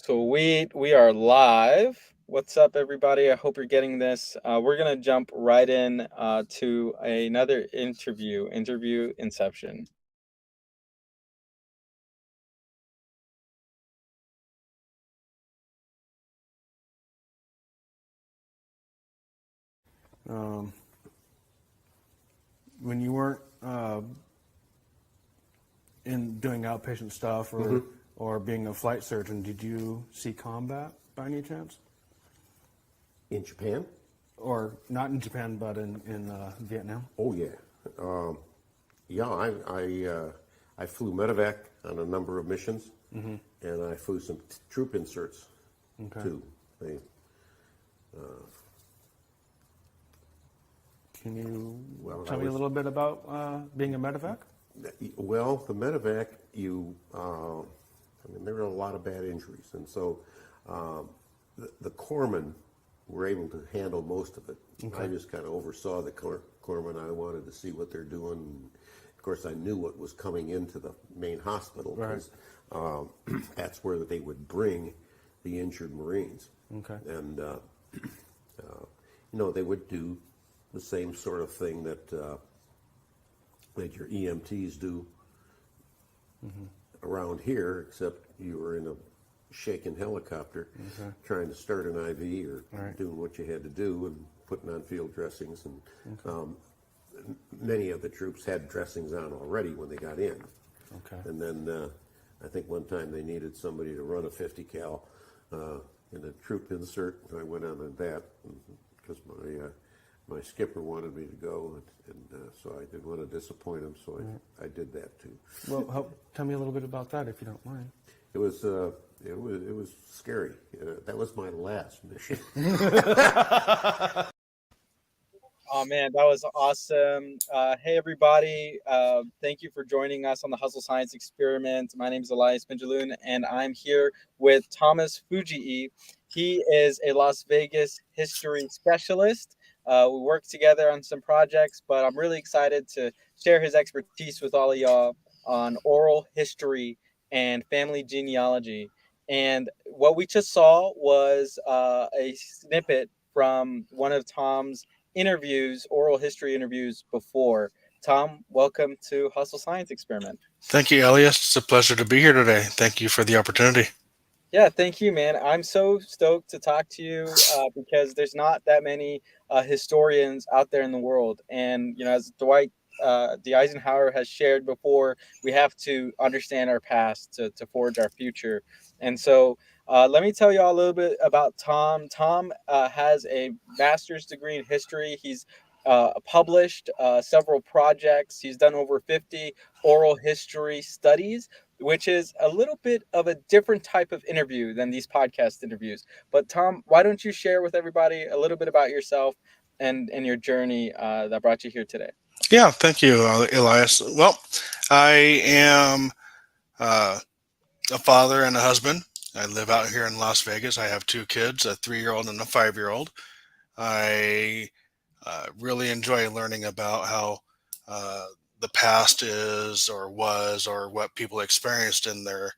Sweet, we are live. What's up, everybody? I hope you're getting this. We're gonna jump right in to another interview inception. Um, when you weren't in doing outpatient stuff or being a flight surgeon, did you see combat by any chance? In Japan? Or not in Japan, but in Vietnam? Oh yeah, um, yeah. I flew medevac on a number of missions, and I flew some troop inserts Okay. too. They, Can you well, I tell me a was little bit about being a medevac? well. The medevac, I mean, there were a lot of bad injuries, and so the corpsmen were able to handle most of it. Okay. I just kind of oversaw the corpsmen. I wanted to see what they're doing. Of course, I knew what was coming into the main hospital Right. because that's where they would bring the injured Marines. Okay. And they would do the same sort of thing that your EMTs do around here, except you were in a shaking helicopter trying to start an IV or Right. doing what you had to do and putting on field dressings. And many of the troops had dressings on already when they got in. Okay. And then I think one time they needed somebody to run a 50 cal in a troop insert. And I went on that because my skipper wanted me to go, and so I didn't want to disappoint him. So I did that too. Well, tell me a little bit about that, if you don't mind. It was scary. That was my last mission. Oh man, that was awesome. Hey everybody, thank you for joining us on the Hustle Science Experiment. My name is Elias Benjaloon, and I'm here with Thomas Fujii. He is a Las Vegas history specialist. We work together on some projects, but I'm really excited to share his expertise with all of y'all on oral history and family genealogy. And what we just saw was a snippet from one of Tom's interviews, oral history interviews before. Tom, welcome to Hustle Science Experiment. Thank you, Elias. It's a pleasure to be here today. Thank you for the opportunity. Yeah, thank you, man. I'm so stoked to talk to you because there's not that many historians out there in the world. And, as Dwight D. Eisenhower has shared before, we have to understand our past to forge our future. And so let me tell you all a little bit about Tom. Tom has a master's degree in history. He's published several projects. He's done over 50 oral history studies, which is a little bit of a different type of interview than these podcast interviews. But Tom, why don't you share with everybody a little bit about yourself and your journey that brought you here today? Yeah, thank you, Elias. Well, I am uh, a father and a husband. I live out here in Las Vegas. I have two kids, a 3-year-old and a 5-year-old. I really enjoy learning about how uh, the past is or was or what people experienced in their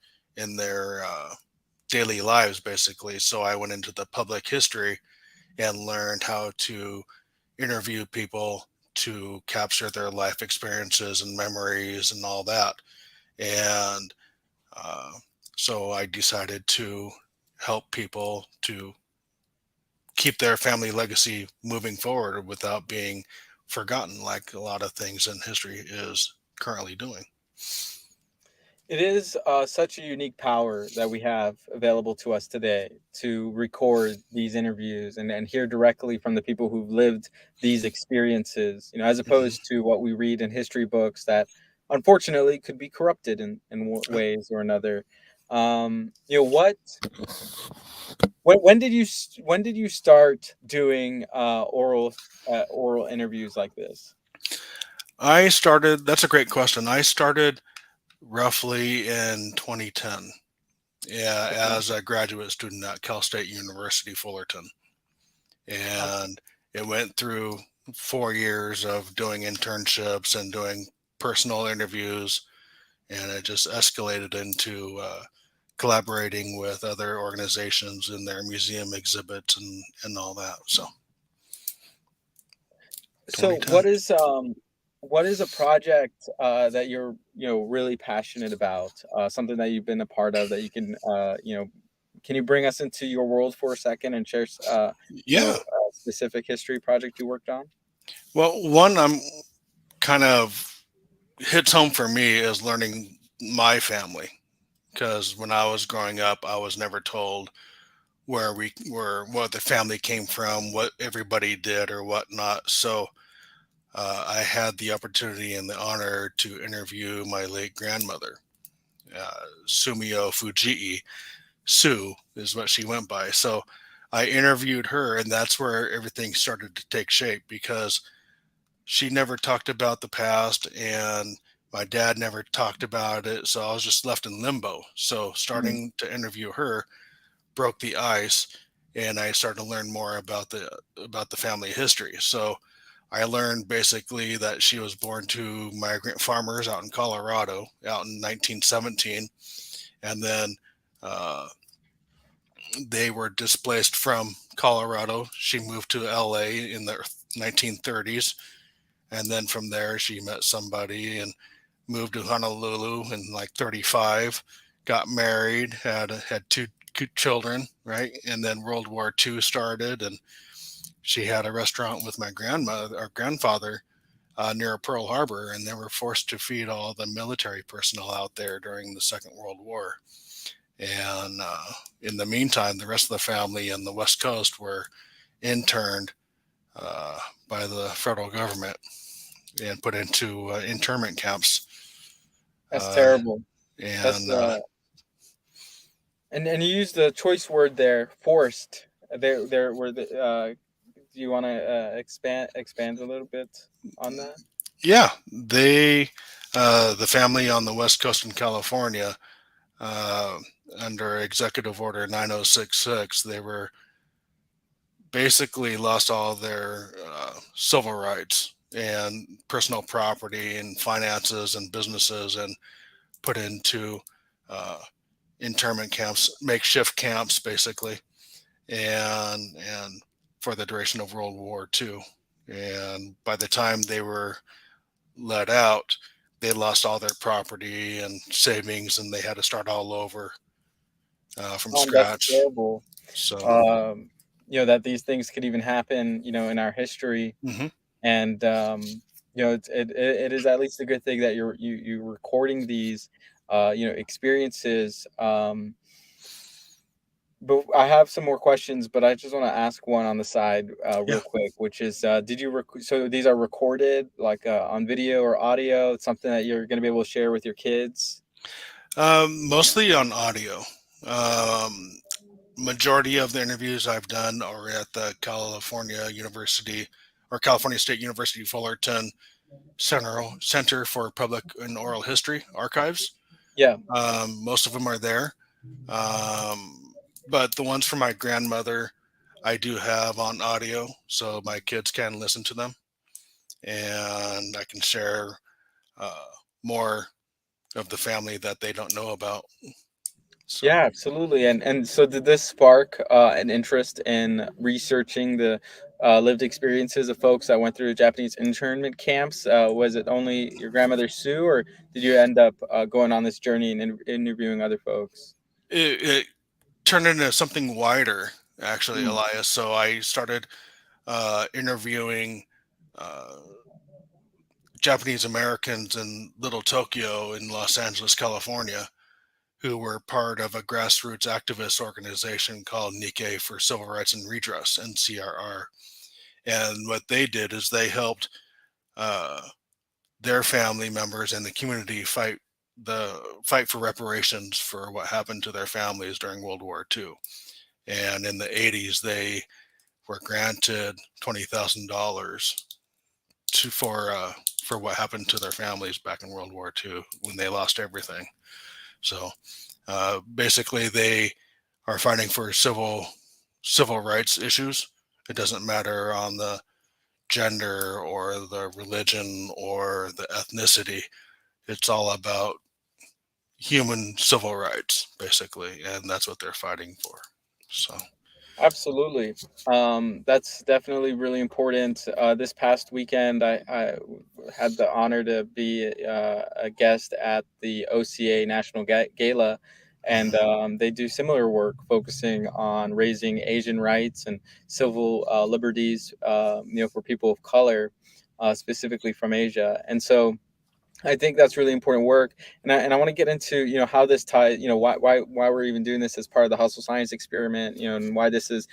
daily lives, basically. So I went into the public history and learned how to interview people to capture their life experiences and memories and all that. And uh, so I decided to help people to keep their family legacy moving forward without being forgotten, like a lot of things in history is currently doing. It is such a unique power that we have available to us today to record these interviews and hear directly from the people who've lived these experiences, as Mhm. opposed to what we read in history books that unfortunately could be corrupted in ways or another. What when did you start doing oral interviews like this? That's a great question. I started roughly in 2010, yeah, Okay. as a graduate student at Cal State University, Fullerton. And it went through 4 years of doing internships and doing personal interviews, and it just escalated into collaborating with other organizations in their museum exhibits and all that. So So 2010. what is a project that you're really passionate about? Something that you've been a part of that you can can you bring us into your world for a second and share Yeah. a specific history project you worked on? Well, one I'm kind of hits home for me is learning my family, because when I was growing up, I was never told where we were, what the family came from, what everybody did or whatnot. So I had the opportunity and the honor to interview my late grandmother, Sumio Fujii. Sue is what she went by. So I interviewed her, and that's where everything started to take shape, because she never talked about the past and my dad never talked about it. So I was just left in limbo. So Mm. starting to interview her broke the ice, and I started to learn more about the family history. So I learned basically that she was born to migrant farmers out in Colorado out in 1917, and then uh, they were displaced from Colorado. She moved to LA in the 1930s, and then from there she met somebody and moved to Honolulu in like 35, got married, had two children, right? And then World War II started, and she had a restaurant with my grandmother or grandfather near Pearl Harbor, and they were forced to feed all the military personnel out there during the Second World War. And in the meantime, the rest of the family in the West Coast were interned uh, by the federal government and put into internment camps. That's Uh, terrible. That's and and you used the choice word there, forced. There were the do you want to expand a little bit on that? Yeah, the family on the West Coast in California, uh, under Executive Order 9066, they were basically lost all their civil rights and personal property and finances and businesses, and put into uh, internment camps, makeshift camps, basically, and for the duration of World War II. And by the time they were let out, they lost all their property and savings, and they had to start all over from That's scratch. terrible. So, Um, that these things could even happen, in our history, mhm. and it is at least a good thing that you're recording these, experiences. But I have some more questions, but I just want to ask one on the side, Yeah. real quick, which is, so these are recorded like on video or audio? It's something that you're going to be able to share with your kids? Mostly on audio. Um, Majority of the interviews I've done are at the California University or California State University Fullerton Center for Public and Oral History Archives. Yeah. Most of them are there. Um, but the ones for my grandmother, I do have on audio, so my kids can listen to them, and I can share uh, more of the family that they don't know about. So, Yeah, absolutely. And so did this spark an interest in researching the lived experiences of folks that went through Japanese internment camps? Was it only your grandmother Sue, or did you end up going on this journey and interviewing other folks? it turned into something wider, actually, Mm. Elias. So I started interviewing uh, Japanese Americans in Little Tokyo in Los Angeles, California, who were part of a grassroots activist organization called Nikkei for Civil Rights and Redress, NCRR. And what they did is they helped uh, their family members and the community fight for reparations for what happened to their families during World War II. And in the 80s, they were granted $20,000 for what happened to their families back in World War II when they lost everything. So basically, they are fighting for civil rights issues. It doesn't matter on the gender or the religion or the ethnicity. It's all about human civil rights, basically, and that's what they're fighting for. So, Absolutely. That's definitely really important. This past weekend, I had the honor to be a guest at the OCA National Gala, and they do similar work focusing on raising Asian rights and civil liberties, for people of color, specifically from Asia. And so I think that's really important work, and I want to get into how this ties, why we're even doing this as part of the hustle science experiment, and why this is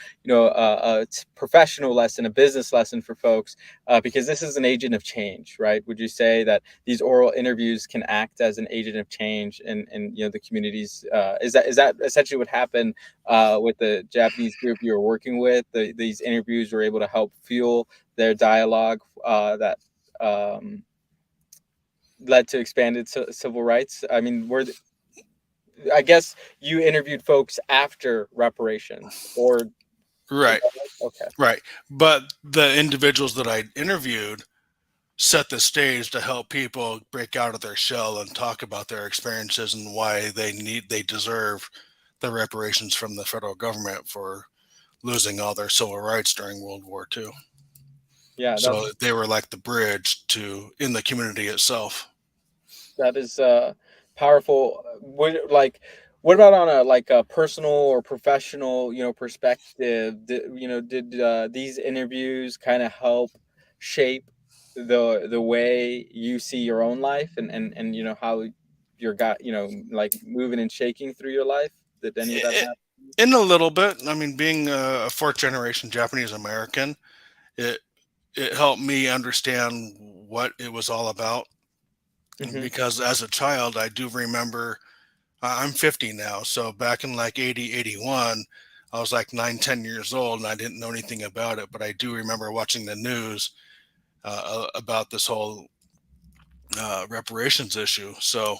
professional lesson, a business lesson for folks, because this is an agent of change, right? Would you say that these oral interviews can act as an agent of change in the communities? Is that essentially what happened with the Japanese group you were working with? These interviews were able to help fuel their dialogue that. Led to expanded civil rights. I mean, I guess you interviewed folks after reparations, or is right, that right? Okay, right. But the individuals that I interviewed set the stage to help people break out of their shell and talk about their experiences and why they deserve the reparations from the federal government for losing all their civil rights during World War II. yeah, So they were like the bridge to in the community itself. that is powerful. What about on a like a personal or professional perspective? Did these interviews kind of help shape the way you see your own life, and how you're got like moving and shaking through your life? Did any of that I- happen? In a little bit, I mean, being a fourth generation Japanese American, it it helped me understand what it was all about. Hmm. Because as a child, I do remember I'm 50 now, so back in like 80, 81, I was like 9, 10 years old and I didn't know anything about it. But I do remember watching the news about this whole reparations issue. So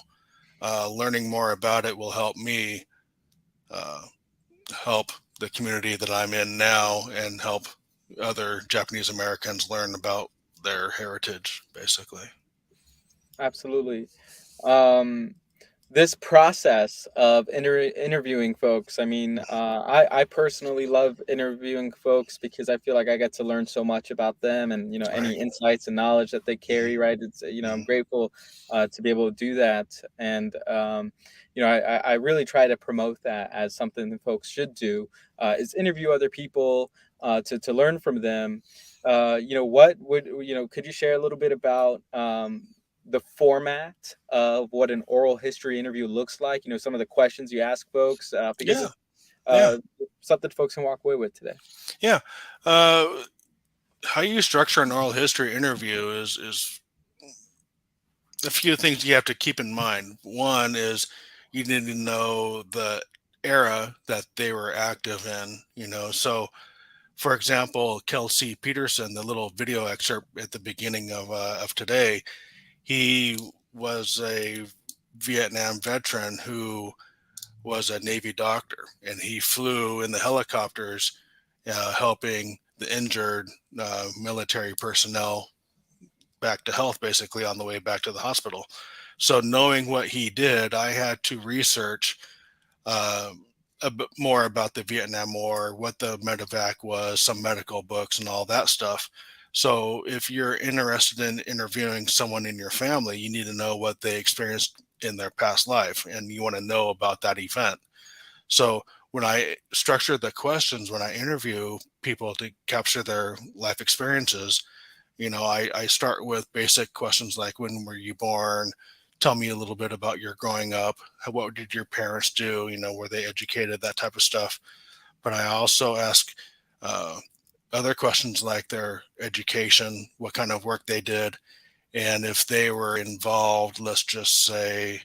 learning more about it will help me uh, help the community that I'm in now and help other Japanese Americans learn about their heritage, basically. Absolutely. Um, this process of interviewing folks, I mean, I personally love interviewing folks because I feel like I get to learn so much about them, and Right. any insights and knowledge that they Mhm. carry, right? It's I'm Mhm. grateful to be able to do that, and I really try to promote that as something that folks should do, is interview other people, to learn from them. What would could you share a little bit about the format of what an oral history interview looks like? Some of the questions you ask folks, because Yeah. it's Yeah. uh, something folks can walk away with today. Yeah. Uh, how you structure an oral history interview is a few things you have to keep in mind. One is you need to know the era that they were active in, So, for example, Kelsey Peterson, the little video excerpt at the beginning of today, he was a Vietnam veteran who was a Navy doctor, and he flew in the helicopters, helping the injured military personnel back to health, basically on the way back to the hospital. So, knowing what he did, I had to research a bit more about the Vietnam War, what the medevac was, some medical books, and all that stuff. So, if you're interested in interviewing someone in your family, you need to know what they experienced in their past life, and you want to know about that event. So, when I structure the questions, when I interview people to capture their life experiences, I start with basic questions like, when were you born? Tell me a little bit about your growing up. What did your parents do? Were they educated? That type of stuff. But I also ask uh, other questions like their education, what kind of work they did, and if they were involved, let's just say,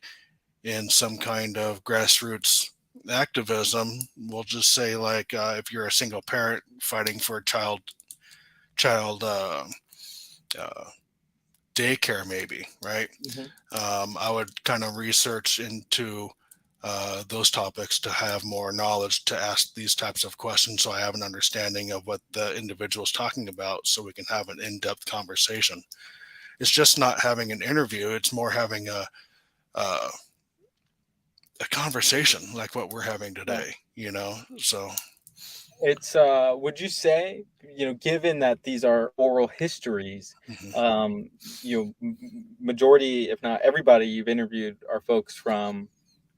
in some kind of grassroots activism. We'll just say, like, if you're a single parent fighting for a child uh, daycare, maybe, right? Hmm. I would kind of research into those topics to have more knowledge to ask these types of questions, so I have an understanding of what the individual is talking about, so we can have an in-depth conversation. It's just not having an interview; it's more having a a conversation like what we're having Yeah. today, you know? So, It's would you say, given that these are oral histories, mhm, um, majority, if not everybody you've interviewed are folks from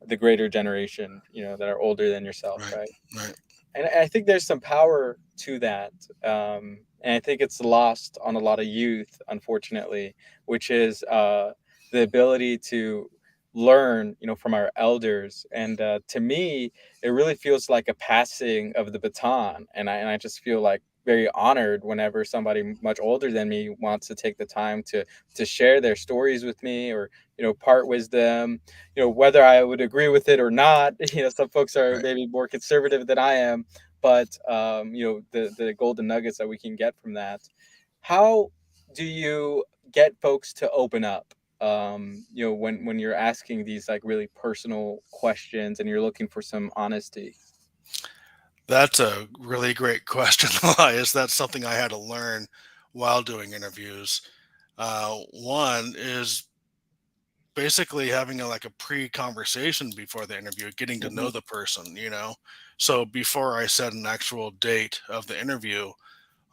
the greater generation, that are older than yourself, right, right? right. And I think there's some power to that. And I think it's lost on a lot of youth, unfortunately, which is the ability to learn, from our elders. And to me, it really feels like a passing of the baton. And I just feel like very honored whenever somebody much older than me wants to take the time to share their stories with me, or part wisdom, whether I would agree with it or not. Some folks are Right. maybe more conservative than I am, but the golden nuggets that we can get from that. How do you get folks to open up? When you're asking these like really personal questions and you're looking for some honesty. That's a really great question, Elias. That's something I had to learn while doing interviews. One is basically having like a pre-conversation before the interview, getting to know Hmm. the person, you know. So before I set an actual date of the interview,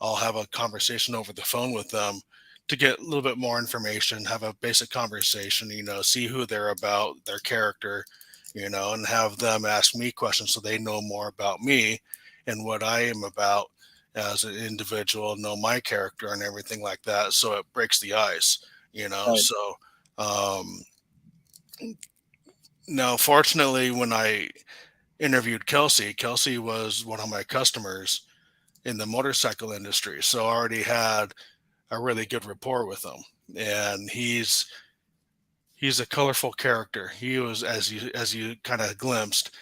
I'll have a conversation over the phone with them to get a little bit more information, have a basic conversation, you know, see who they're about, their character, you know, and have them ask me questions so they know more about me and what I am about as an individual, know my character and everything like that. So it breaks the ice, you know. Right. So, um, now, fortunately, when I interviewed Kelsey, Kelsey was one of my customers in the motorcycle industry. So I already had a really good rapport with him. And he's a colorful character. He was, as you kind of glimpsed,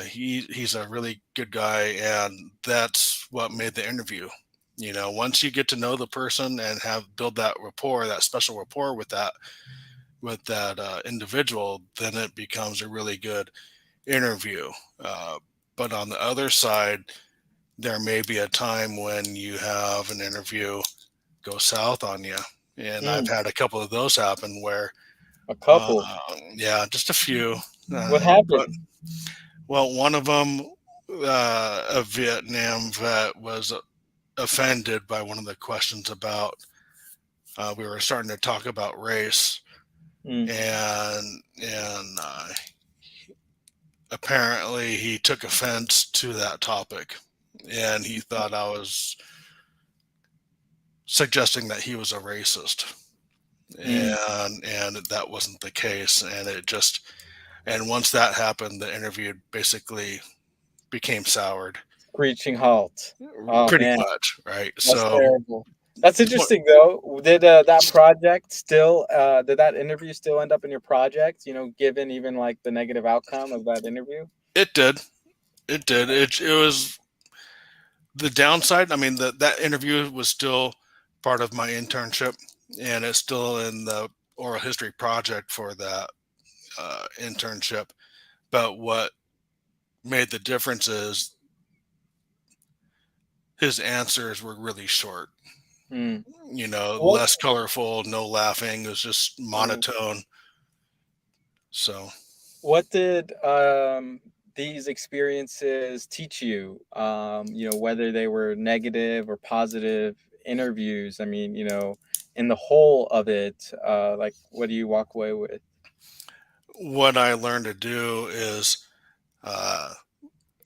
he's a really good guy, and that's what made the interview. You know, once you get to know the person and have build that rapport, that special rapport with that individual, then it becomes a really good interview. Uh, but on the other side, there may be a time when you have an interview go south on you. And I've Mm, had a couple of those happen where, a couple. yeah, just a few. What But, happened? well, one of them, a Vietnam vet, was offended by one of the questions about, we were starting to talk about race. Mm, And apparently he took offense to that topic, and he thought I was suggesting that he was a racist, mm. and that wasn't the case. And it just, and once that happened, the interview basically became soured, Screeching halt. Oh pretty man, much, right? that's So terrible. That's what interesting though. Did that interview still end up in your project? Given even like the negative outcome of that interview. it did, it was the downside. I mean, that interview was still part of my internship, and it's still in the oral history project for that internship. But what made the difference is his answers were really short, Mm. you know, What? less colorful, no laughing. It was just Mm. monotone. So, What did these experiences teach you? Whether they were negative or positive interviews. I mean, in the whole of it, like, what do you walk away with? what I learned to do is, uh,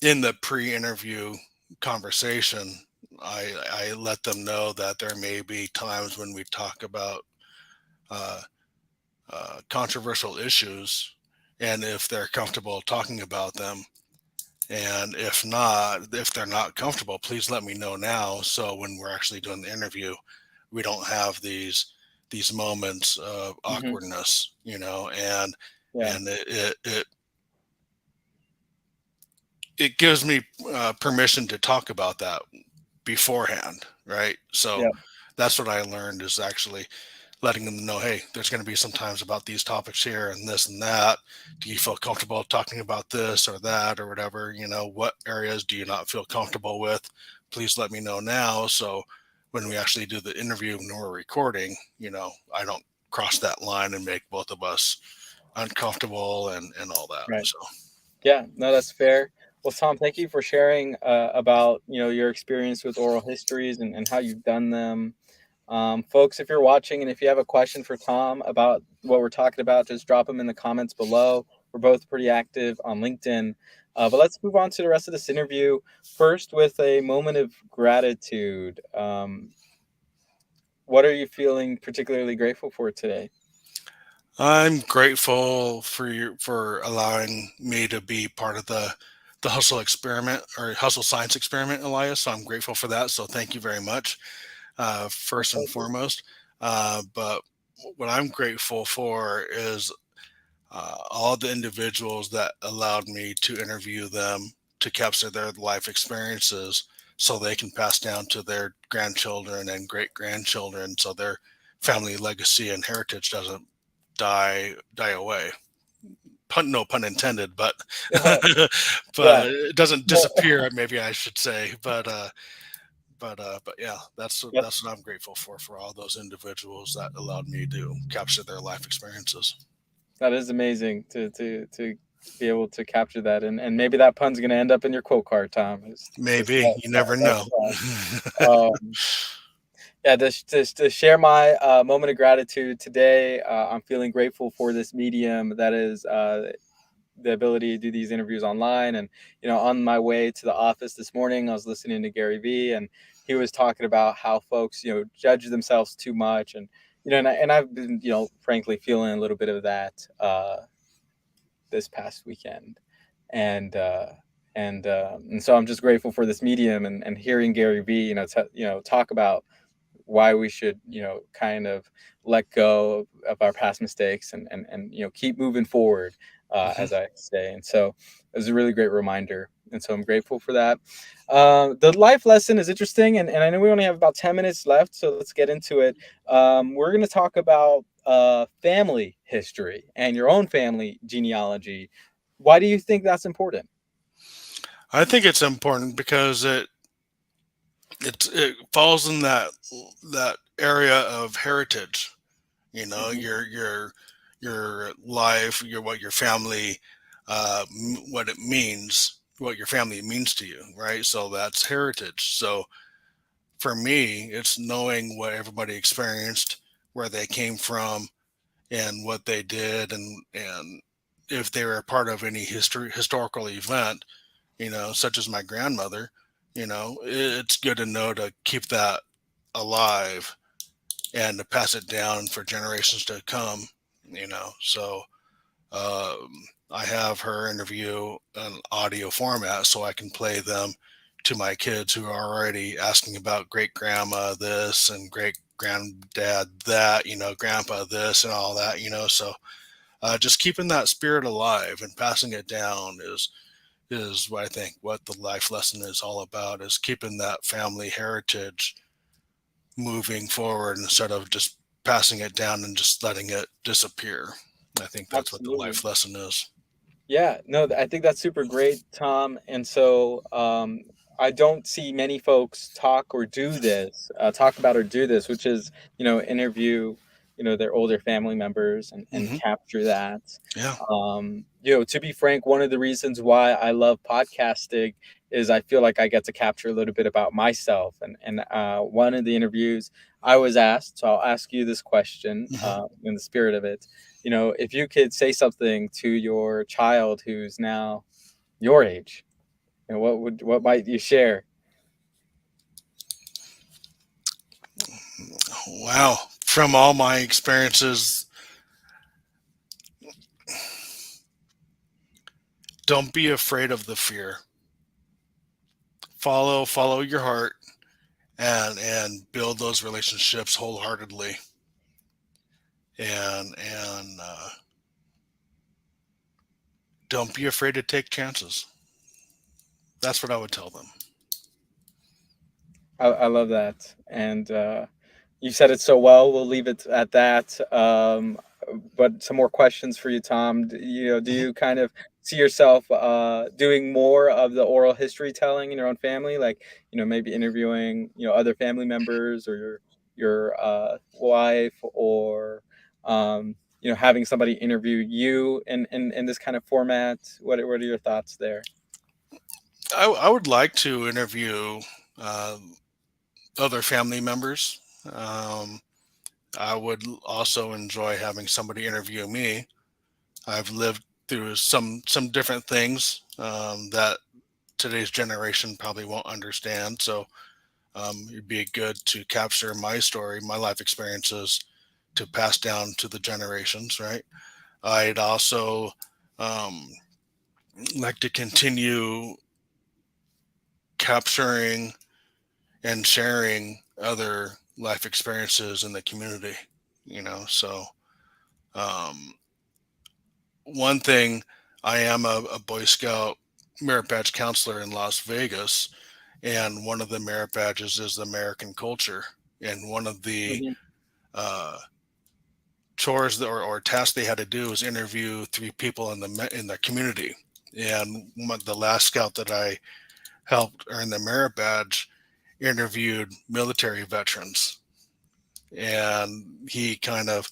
in the pre-interview conversation, I let them know that there may be times when we talk about uh, controversial issues, and if they're comfortable talking about them, and if not, if they're not comfortable, please let me know now. So when we're actually doing the interview, we don't have these moments of Hmm. awkwardness, you know, Yeah. and it gives me permission to talk about that beforehand, right? So Yeah. that's what I learned, is actually letting them know, hey, there's going to be some times about these topics here and this and that. Do you feel comfortable talking about this or that or whatever? You know, what areas do you not feel comfortable with? Please let me know now. So when we actually do the interview and we're recording, you know, I don't cross that line and make both of us uncomfortable and all that. Right. So Yeah, no, that's fair. Well, Tom, thank you for sharing about your experience with oral histories and how you've done them. Folks, if you're watching and if you have a question for Tom about what we're talking about, just drop them in the comments below. We're both pretty active on LinkedIn. But let's move on to the rest of this interview. First, with a moment of gratitude. What are you feeling particularly grateful for today? I'm grateful for allowing me to be part of the hustle experiment or hustle science experiment, Elias. So I'm grateful for that. So thank you very much, My first and pleasure. foremost. But what I'm grateful for is all the individuals that allowed me to interview them to capture their life experiences so they can pass down to their grandchildren and great grandchildren so their family legacy and heritage doesn't die away. No pun intended, but Yeah. but it doesn't disappear. Maybe I should say, but yeah, that's what I'm grateful for all those individuals that allowed me to capture their life experiences. That is amazing to be able to capture that, and maybe that pun's going to end up in your quote card, Tom. Maybe you never That's know. yeah. To share my moment of gratitude today, I'm feeling grateful for this medium that is the ability to do these interviews online. And on my way to the office this morning, I was listening to Gary Vee, and he was talking about how folks judge themselves too much, and I've been frankly feeling a little bit of that this past weekend, and and so I'm just grateful for this medium, and hearing Gary Vee talk about why we should kind of let go of our past mistakes, and keep moving forward, Mhm. as I say. And so it was a really great reminder, and so I'm grateful for that. The life lesson is interesting, and I know we only have about 10 minutes left, so let's get into it. We're going to talk about family history and your own family genealogy. Why do you think that's important? I think it's important because it falls in that area of heritage. You know, Hmm. your life, what your family, what it means, what your family means to you, right? So that's heritage. So for me, it's knowing what everybody experienced, where they came from, and what they did, and if they were a part of any historical event, such as my grandmother. It's good to know to keep that alive and to pass it down for generations to come. So I have her interview an audio format so I can play them to my kids who are already asking about great grandma this and great granddad that, grandpa this and all that. So just keeping that spirit alive and passing it down is what I think what the life lesson is all about, is keeping that family heritage moving forward instead of just passing it down and just letting it disappear. I think that's what the Absolutely. life lesson is. Yeah, no, I think that's super great, Tom. And so I don't see many folks talk about or do this, which is, interview, their older family members, and Hmm. capture that. Yeah. To be frank, one of the reasons why I love podcasting is I feel like I get to capture a little bit about myself. And one of the interviews I was asked, so I'll ask you this question Hmm. in the spirit of it. If you could say something to your child who's now your age, what might you share? Wow. From all my experiences, don't be afraid of the fear. Follow your heart and build those relationships wholeheartedly. And don't be afraid to take chances. That's what I would tell them. I love that, and you said it so well. We'll leave it at that. But some more questions for you, Tom. Do Mhm. you kind of see yourself doing more of the oral history telling in your own family, like maybe interviewing other family members, or your wife, or having somebody interview you in this kind of format? What are your thoughts there? I would like to interview uh, other family members. Um, I would also enjoy having somebody interview me. I've lived through some different things that today's generation probably won't understand. So it'd be good to capture my story, my life experiences, to pass down to the generations. Right. I'd also um, like to continue capturing and sharing other life experiences in the community. So um, one thing, I am a Boy Scout merit badge counselor in Las Vegas, and one of the merit badges is the American culture. And one of the Mhm. uh, chores or tasks they had to do was interview three people in the community. And the last scout that I helped earn the merit badge interviewed military veterans, and he kind of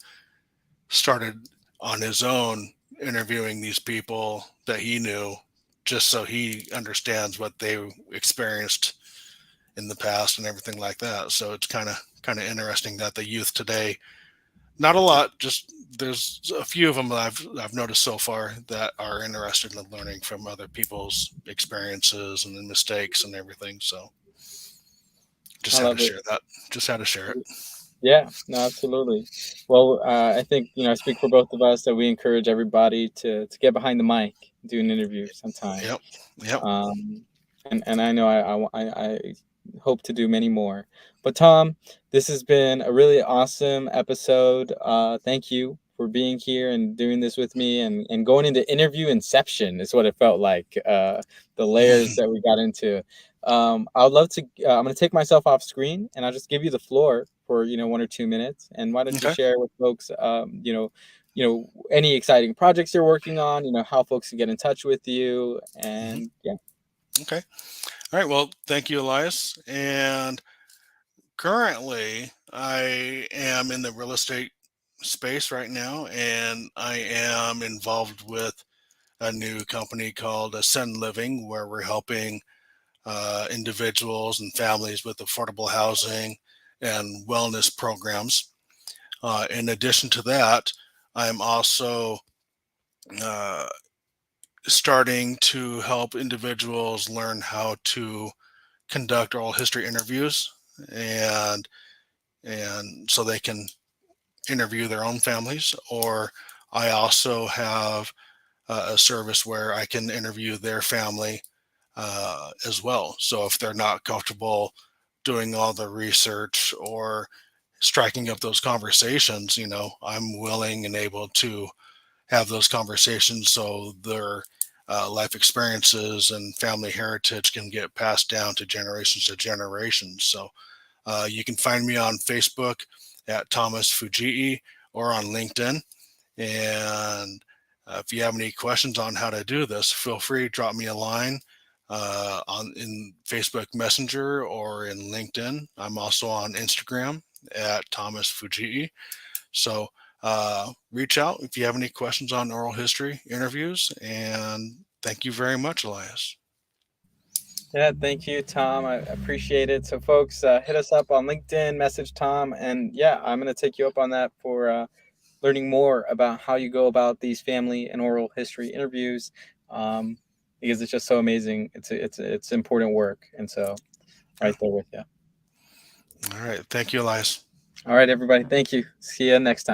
started on his own interviewing these people that he knew, just so he understands what they experienced in the past and everything like that. So it's kind of interesting that the youth today, not a lot, just there's a few of them that I've noticed so far that are interested in learning from other people's experiences and mistakes and everything. So just I had to love it. share that. Just had to share it. Yeah, no, absolutely. Well, I think, I speak for both of us that we encourage everybody to get behind the mic, do an interview sometime. Yep. Yep. Um, and I know I hope to do many more. But Tom, this has been a really awesome episode. Thank you for being here and doing this with me, and going into interview inception is what it felt like. The layers that we got into. I would love to. I'm going to take myself off screen, and I'll just give you the floor for 1 or 2 minutes. And why don't you Okay. share with folks, any exciting projects you're working on, how folks can get in touch with you, Hmm. and yeah. Okay. All right. Well, thank you, Elias. And currently, I am in the real estate space right now, and I am involved with a new company called Ascend Living, where we're helping individuals and families with affordable housing and wellness programs. In addition to that, I'm also uh, starting to help individuals learn how to conduct oral history interviews, and so they can interview their own families. Or I also have a service where I can interview their family as well. So if they're not comfortable doing all the research or striking up those conversations, I'm willing and able to have those conversations so their life experiences and family heritage can get passed down to generations. So you can find me on Facebook at Thomas Fujii, or on LinkedIn. And if you have any questions on how to do this, feel free to drop me a line on in Facebook Messenger or in LinkedIn. I'm also on Instagram at Thomas Fujii. So reach out if you have any questions on oral history interviews. And thank you very much, Elias. Yeah, thank you, Tom. I appreciate it. So, folks, hit us up on LinkedIn, message Tom, and yeah, I'm going to take you up on that for learning more about how you go about these family and oral history interviews, um, because it's just so amazing. It's important work, and so Okay. right there with you. All right. Thank you, Elias. All right, everybody. Thank you. See you next time.